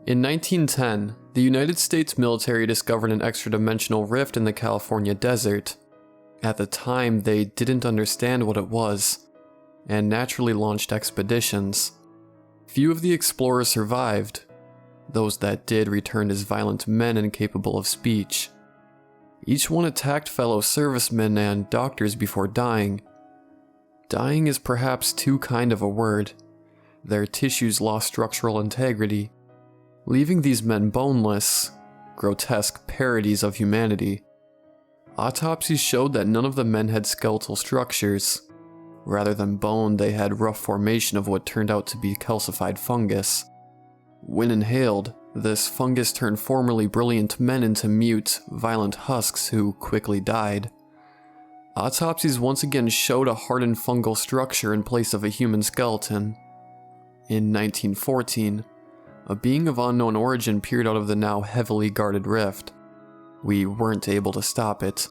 In 1910, the United States military discovered an extra-dimensional rift in the California desert. At the time, they didn't understand what it was, and naturally launched expeditions. Few of the explorers survived. Those that did returned as violent men incapable of speech. Each one attacked fellow servicemen and doctors before dying. Dying is perhaps too kind of a word. Their tissues lost structural integrity, leaving these men boneless, grotesque parodies of humanity. Autopsies showed that none of the men had skeletal structures. Rather than bone, they had rough formation of what turned out to be calcified fungus. When inhaled, this fungus turned formerly brilliant men into mute, violent husks who quickly died. Autopsies once again showed a hardened fungal structure in place of a human skeleton. In 1914, a being of unknown origin peered out of the now heavily guarded rift. We weren't able to stop it.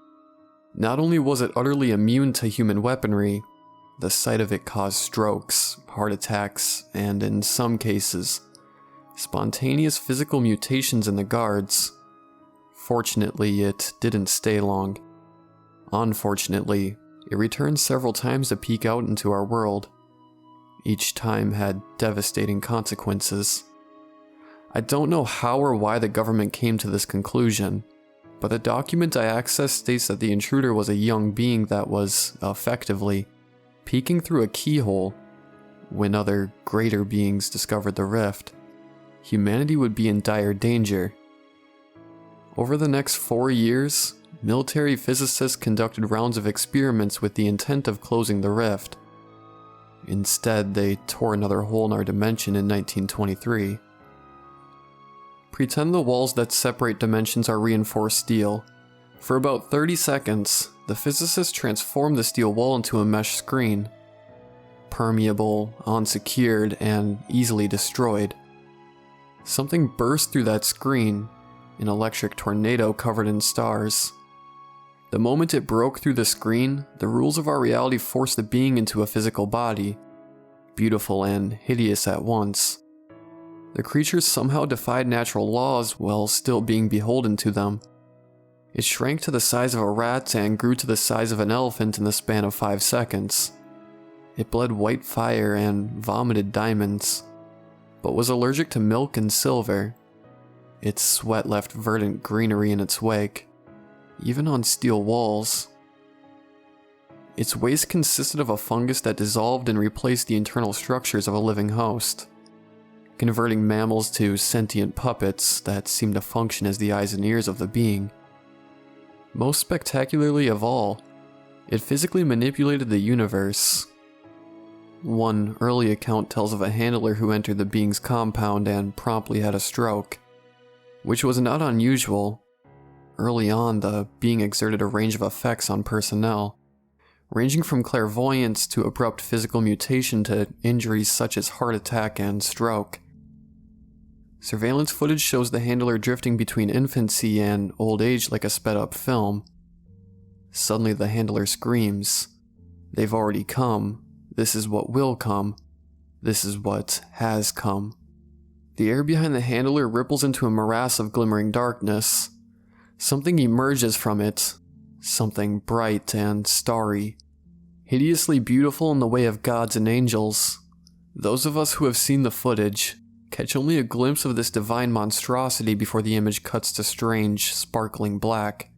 Not only was it utterly immune to human weaponry, the sight of it caused strokes, heart attacks, and in some cases, spontaneous physical mutations in the guards. Fortunately, it didn't stay long. Unfortunately, it returned several times to peek out into our world. Each time had devastating consequences. I don't know how or why the government came to this conclusion, but the document I accessed states that the intruder was a young being that was, effectively, peeking through a keyhole. When other, greater beings discovered the rift, humanity would be in dire danger. Over the next 4 years, military physicists conducted rounds of experiments with the intent of closing the rift. Instead, they tore another hole in our dimension in 1923. Pretend the walls that separate dimensions are reinforced steel. For about 30 seconds, the physicists transformed the steel wall into a mesh screen. Permeable, unsecured, and easily destroyed. Something burst through that screen, an electric tornado covered in stars. The moment it broke through the screen, the rules of our reality forced the being into a physical body, beautiful and hideous at once. The creatures somehow defied natural laws while still being beholden to them. It shrank to the size of a rat and grew to the size of an elephant in the span of 5 seconds. It bled white fire and vomited diamonds, but was allergic to milk and silver. Its sweat left verdant greenery in its wake, even on steel walls. Its waste consisted of a fungus that dissolved and replaced the internal structures of a living host, converting mammals to sentient puppets that seemed to function as the eyes and ears of the being. Most spectacularly of all, it physically manipulated the universe. One early account tells of a handler who entered the being's compound and promptly had a stroke, which was not unusual. Early on, the being exerted a range of effects on personnel, ranging from clairvoyance to abrupt physical mutation to injuries such as heart attack and stroke. Surveillance footage shows the handler drifting between infancy and old age like a sped-up film. Suddenly the handler screams, "They've already come. This is what will come. This is what has come." The air behind the handler ripples into a morass of glimmering darkness. Something emerges from it, something bright and starry, hideously beautiful in the way of gods and angels. Those of us who have seen the footage catch only a glimpse of this divine monstrosity before the image cuts to strange, sparkling black.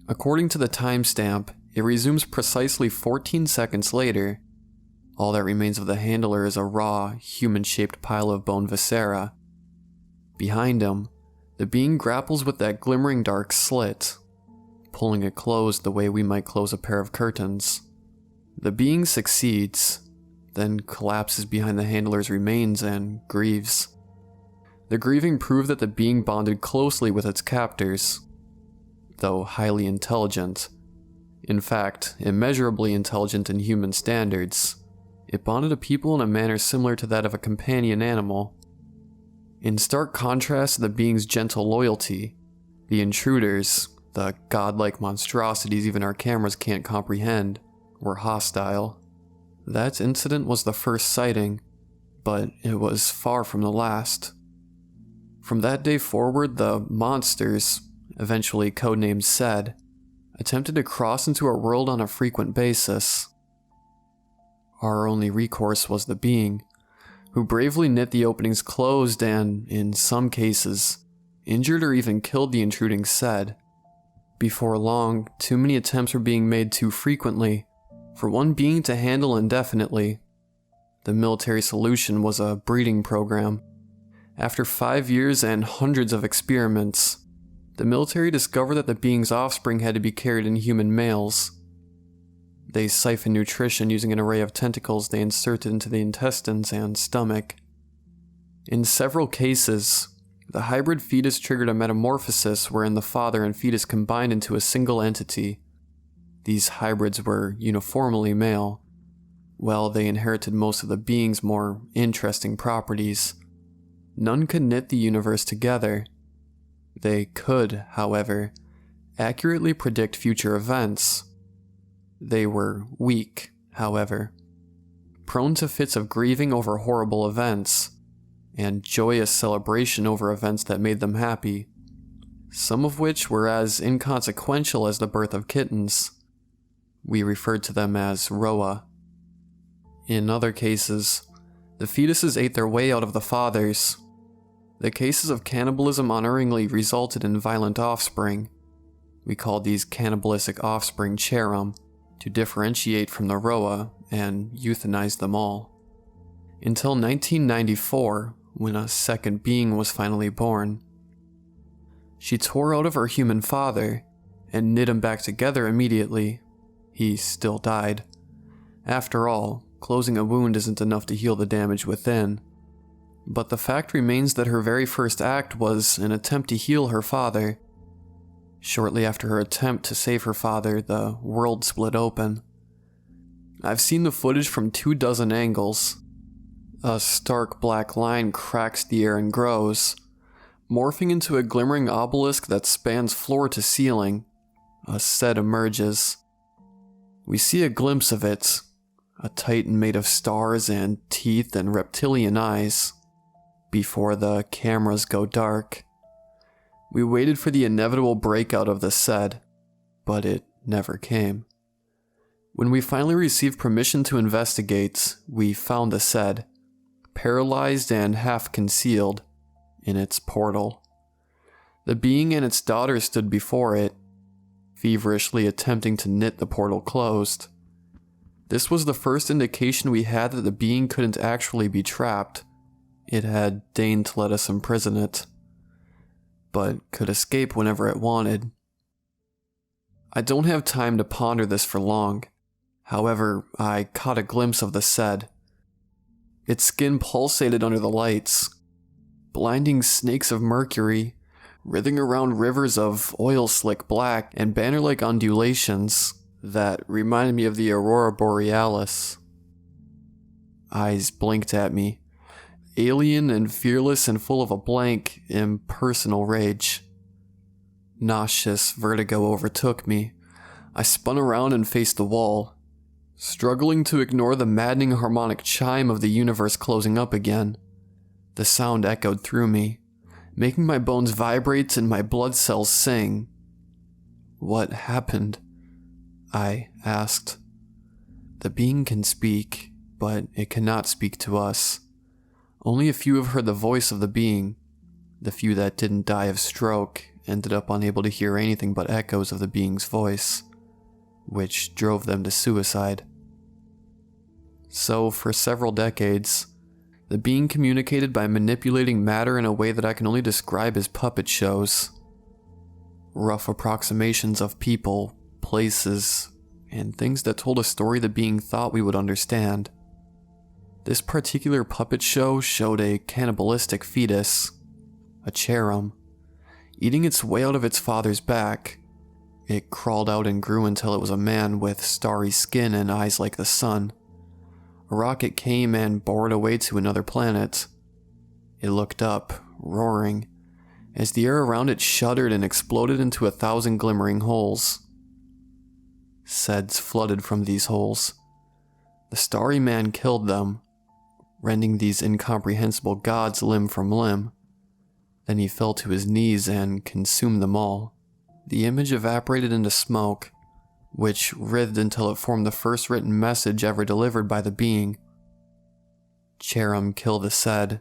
According to the timestamp, it resumes precisely 14 seconds later. All that remains of the handler is a raw, human-shaped pile of bone viscera. Behind him, the being grapples with that glimmering dark slit, pulling it closed the way we might close a pair of curtains. The being succeeds, then collapses behind the handler's remains and grieves. The grieving proved that the being bonded closely with its captors, though highly intelligent. In fact, immeasurably intelligent in human standards, it bonded to people in a manner similar to that of a companion animal. In stark contrast to the being's gentle loyalty, the intruders, the godlike monstrosities even our cameras can't comprehend, were hostile. That incident was the first sighting, but it was far from the last. From that day forward, the monsters, eventually codenamed Sed, attempted to cross into our world on a frequent basis. Our only recourse was the being, who bravely knit the openings closed and, in some cases, injured or even killed the intruding Sed. Before long, too many attempts were being made too frequently for one being to handle indefinitely. The military solution was a breeding program. After 5 years and hundreds of experiments, the military discovered that the being's offspring had to be carried in human males. They siphoned nutrition using an array of tentacles they inserted into the intestines and stomach. In several cases, the hybrid fetus triggered a metamorphosis wherein the father and fetus combined into a single entity. These hybrids were uniformly male. While they inherited most of the being's more interesting properties, none could knit the universe together. They could, however, accurately predict future events. They were weak, however, prone to fits of grieving over horrible events, and joyous celebration over events that made them happy, some of which were as inconsequential as the birth of kittens. We referred to them as Roa. In other cases, the fetuses ate their way out of the fathers. The cases of cannibalism unerringly resulted in violent offspring. We called these cannibalistic offspring Cherum, to differentiate from the Roa and euthanize them all. Until 1994, when a second being was finally born. She tore out of her human father and knit him back together immediately. He still died. After all, closing a wound isn't enough to heal the damage within. But the fact remains that her very first act was an attempt to heal her father. Shortly after her attempt to save her father, the world split open. I've seen the footage from 24 angles. A stark black line cracks the air and grows, morphing into a glimmering obelisk that spans floor to ceiling. A Sed emerges. We see a glimpse of it, a titan made of stars and teeth and reptilian eyes, before the cameras go dark. We waited for the inevitable breakout of the Sed, but it never came. When we finally received permission to investigate, we found the Sed, paralyzed and half concealed, in its portal. The being and its daughter stood before it, feverishly attempting to knit the portal closed. This was the first indication we had that the being couldn't actually be trapped. It had deigned to let us imprison it, but could escape whenever it wanted. I don't have time to ponder this for long. However, I caught a glimpse of the Sed. Its skin pulsated under the lights. Blinding snakes of mercury, writhing around rivers of oil-slick black and banner-like undulations that reminded me of the aurora borealis. Eyes blinked at me, alien and fearless and full of a blank, impersonal rage. Nauseous vertigo overtook me. I spun around and faced the wall, struggling to ignore the maddening harmonic chime of the universe closing up again. The sound echoed through me, making my bones vibrate and my blood cells sing. What happened? I asked. The being can speak, but it cannot speak to us. Only a few have heard the voice of the being. The few that didn't die of stroke ended up unable to hear anything but echoes of the being's voice, which drove them to suicide. So, for several decades, the being communicated by manipulating matter in a way that I can only describe as puppet shows. Rough approximations of people, places, and things that told a story the being thought we would understand. This particular puppet show showed a cannibalistic fetus, a Cherum, eating its way out of its father's back. It crawled out and grew until it was a man with starry skin and eyes like the sun. A rocket came and bore it away to another planet. It looked up, roaring, as the air around it shuddered and exploded into 1,000 glimmering holes. Seds flooded from these holes. The starry man killed them, rending these incomprehensible gods limb from limb. Then he fell to his knees and consumed them all. The image evaporated into smoke, which writhed until it formed the first written message ever delivered by the being. Cherem, kill the Sed,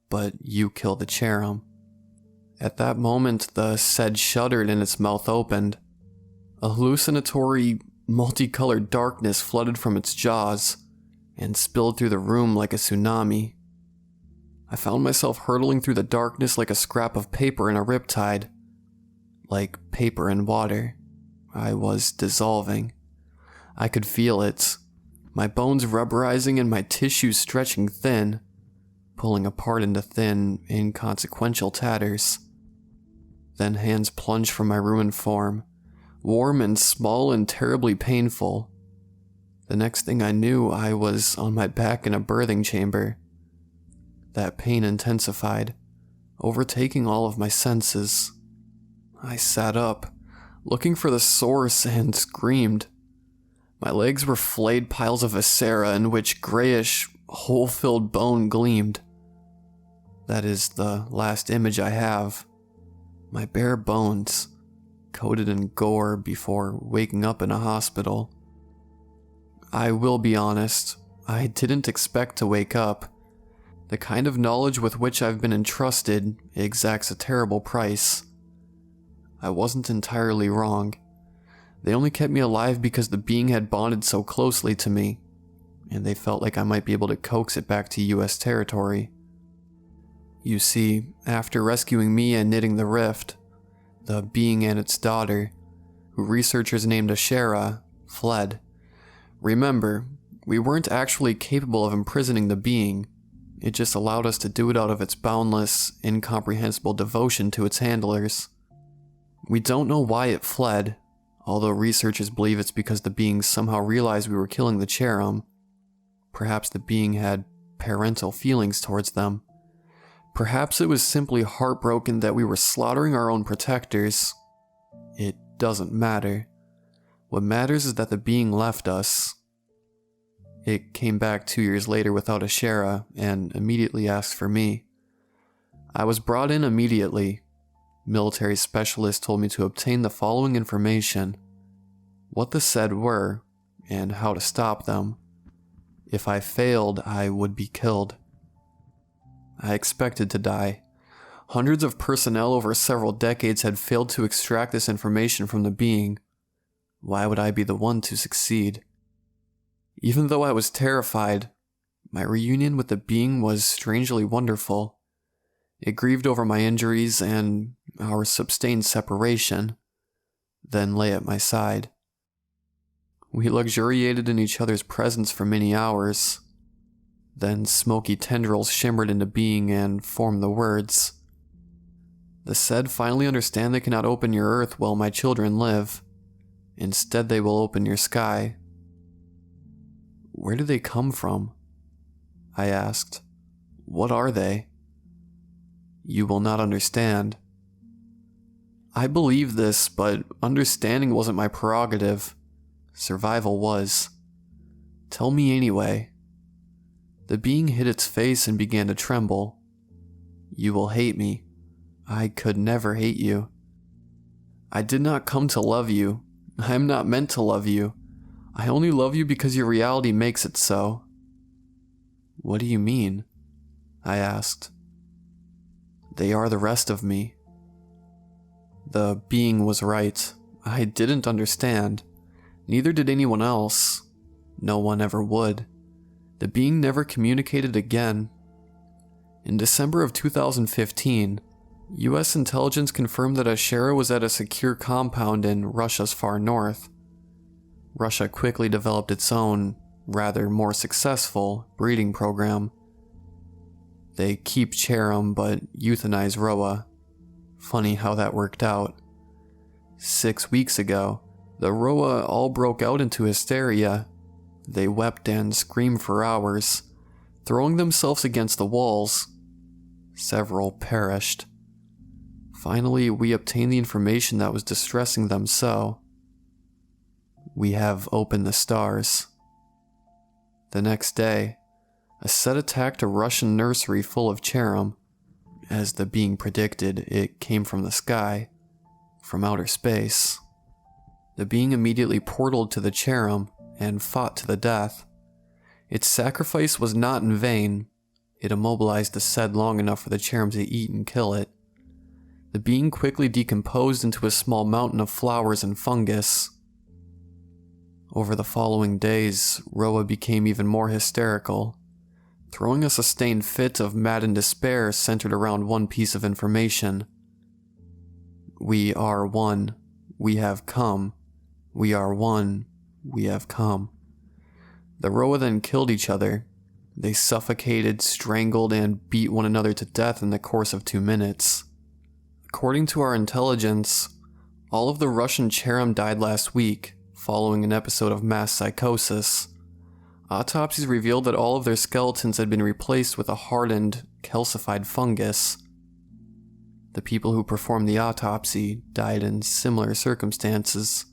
but you kill the Cherem. At that moment, the Sed shuddered and its mouth opened. A hallucinatory, multicolored darkness flooded from its jaws and spilled through the room like a tsunami. I found myself hurtling through the darkness like a scrap of paper in a riptide. Like paper in water. I was dissolving. I could feel it. My bones rubberizing and my tissues stretching thin, pulling apart into thin, inconsequential tatters. Then hands plunged from my ruined form, warm and small and terribly painful. The next thing I knew, I was on my back in a birthing chamber. That pain intensified, overtaking all of my senses. I sat up, looking for the source, and screamed. My legs were flayed piles of Azshara in which grayish, hole-filled bone gleamed. That is the last image I have. My bare bones, coated in gore before waking up in a hospital. I will be honest, I didn't expect to wake up. The kind of knowledge with which I've been entrusted exacts a terrible price. I wasn't entirely wrong. They only kept me alive because the being had bonded so closely to me, and they felt like I might be able to coax it back to US territory. You see, after rescuing me and knitting the rift, the being and its daughter, who researchers named Azshara, fled. Remember, we weren't actually capable of imprisoning the being. It just allowed us to do it out of its boundless, incomprehensible devotion to its handlers. We don't know why it fled, although researchers believe it's because the being somehow realized we were killing the Cherem. Perhaps the being had parental feelings towards them. Perhaps it was simply heartbroken that we were slaughtering our own protectors. It doesn't matter. What matters is that the being left us. It came back 2 years later without Azshara and immediately asked for me. I was brought in immediately. Military specialists told me to obtain the following information: what the Sed were, and how to stop them. If I failed, I would be killed. I expected to die. Hundreds of personnel over several decades had failed to extract this information from the being. Why would I be the one to succeed? Even though I was terrified, my reunion with the being was strangely wonderful. It grieved over my injuries and our sustained separation, then lay at my side. We luxuriated in each other's presence for many hours. Then smoky tendrils shimmered into being and formed the words. The Sed finally understand they cannot open your earth while my children live. Instead, they will open your sky. Where do they come from? I asked. What are they? You will not understand. I believe this, but understanding wasn't my prerogative. Survival was. Tell me anyway. The being hid its face and began to tremble. You will hate me. I could never hate you. I did not come to love you. I am not meant to love you. I only love you because your reality makes it so. What do you mean? I asked. They are the rest of me. The being was right. I didn't understand. Neither did anyone else. No one ever would. The being never communicated again. In December of 2015, US intelligence confirmed that Azshara was at a secure compound in Russia's far north. Russia quickly developed its own, rather more successful, breeding program. They keep Cherem but euthanize Roa. Funny how that worked out. 6 weeks ago, the Roa all broke out into hysteria. They wept and screamed for hours, throwing themselves against the walls. Several perished. Finally, we obtained the information that was distressing them so. We have opened the stars. The next day, a Sed attacked a Russian nursery full of Cherem. As the being predicted, it came from the sky, from outer space. The being immediately portaled to the Cherem and fought to the death. Its sacrifice was not in vain. It immobilized the Sed long enough for the Cherem to eat and kill it. The being quickly decomposed into a small mountain of flowers and fungus. Over the following days, Roa became even more hysterical, throwing a sustained fit of maddened despair centered around one piece of information. We are one. We have come. We are one. We have come. The Roa then killed each other. They suffocated, strangled, and beat one another to death in the course of 2 minutes. According to our intelligence, all of the Russian Cherem died last week, following an episode of mass psychosis. Autopsies revealed that all of their skeletons had been replaced with a hardened, calcified fungus. The people who performed the autopsy died in similar circumstances.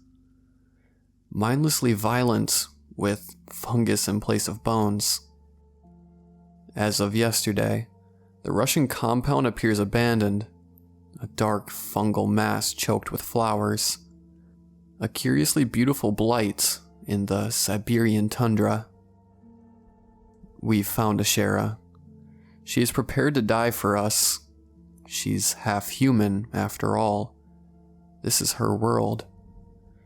Mindlessly violent, with fungus in place of bones. As of yesterday, the Russian compound appears abandoned, a dark fungal mass choked with flowers, a curiously beautiful blight in the Siberian tundra. We've found Azshara. She is prepared to die for us. She's half human, after all. This is her world.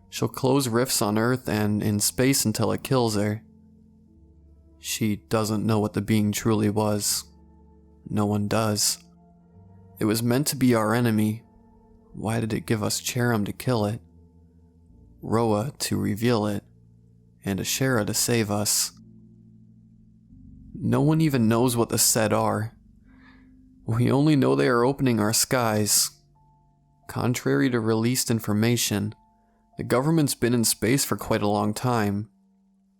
She'll close rifts on Earth and in space until it kills her. She doesn't know what the being truly was. No one does. It was meant to be our enemy. Why did it give us Cherem to kill it? Roa to reveal it, and Azshara to save us. No one even knows what the Sed are. We only know they are opening our skies. Contrary to released information, the government's been in space for quite a long time.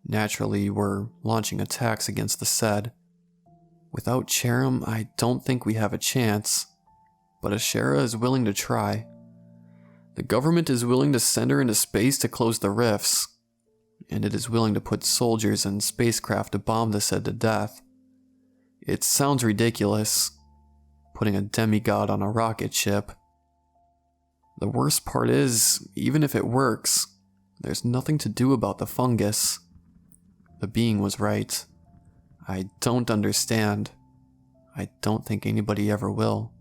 Naturally, we're launching attacks against the Sed. Without Cherem, I don't think we have a chance, but Azshara is willing to try. The government is willing to send her into space to close the rifts, and it is willing to put soldiers and spacecraft to bomb the Sed to death. It sounds ridiculous, putting a demigod on a rocket ship. The worst part is, even if it works, there's nothing to do about the fungus. The being was right. I don't understand. I don't think anybody ever will.